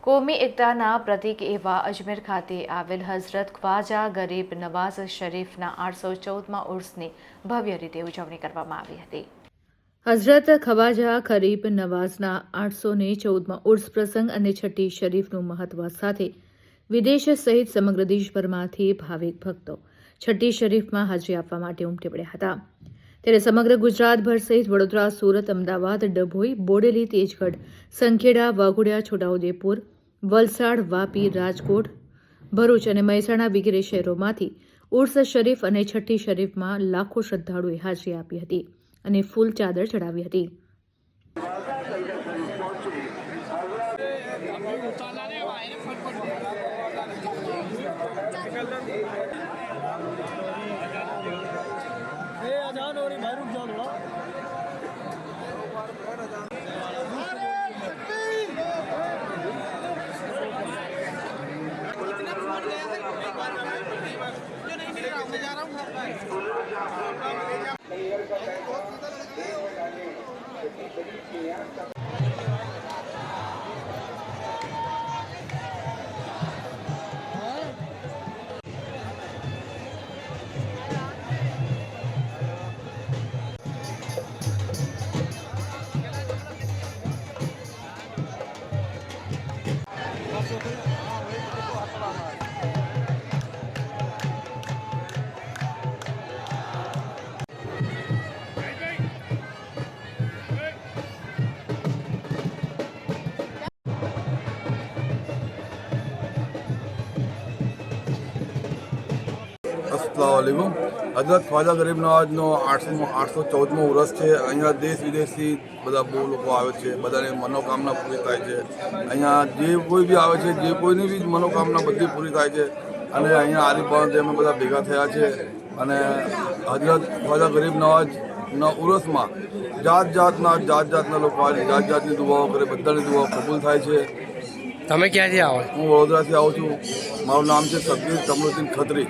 કોમી એકતાના પ્રતીક એવા અજમેર ખાતે આવેલ હઝરત ખ્વાજા ગરીબ નવાઝ શરીફના 814માં ઉર્સની ભવ્ય રીતે ઉજવણી કરવામાં આવી હતી। હઝરત ખ્વાજા ગરીબ નવાઝના 814માં ઉર્સ પ્રસંગ અને છઠ્ઠી શરીફનું મહત્વ સાથે વિદેશ સહિત સમગ્ર દેશભરમાંથી ભાવિક ભક્તો છઠ્ઠી શરીફમાં હાજરી આપવા માટે ઉમટી પડ્યા હતા। ત્યારે સમગ્ર ગુજરાતભર સહિત વડોદરા, સુરત, અમદાવાદ, ડભોઈ, બોડેલી, તેજગઢ, સંખેડા, વાઘોડિયા, છોટાઉદેપુર, વલસાડ, વાપી, રાજકોટ, ભરૂચ અને મહેસાણા વગેરે શહેરોમાંથી ઉર્સ શરીફ અને છઠ્ઠી શરીફમાં લાખો શ્રદ્ધાળુઓએ હાજરી આપી હતી અને ફૂલ ચાદર ચડાવી હતી। अस्सलामुअलैकुम। हज़रत ख्वाजा गरीब नवाज़નો 814મો ઉરસ છે। અહીંયા દેશ વિદેશથી બધા બહુ લોકો આવે છે, બધાની મનોકામના પૂરી થાય છે। અહીંયા જે કોઈ બી આવે છે, જે કોઈની બી મનોકામના બધી પૂરી થાય છે અને અહીંયા આરીફાન અમે બધા ભેગા થયા છે અને હઝરત ખ્વાજા ગરીબ નવાઝના ઉરસમાં જાત જાતના લોકો આવે, જાત જાતની દુઆઓ કરે, બધાની દુઆઓ કબૂલ થાય છે। તમે ક્યાંથી આવો? હું વડોદરાથી આવું છું। મારું નામ છે સબ્બીર કમરુદ્દીન ખત્રી।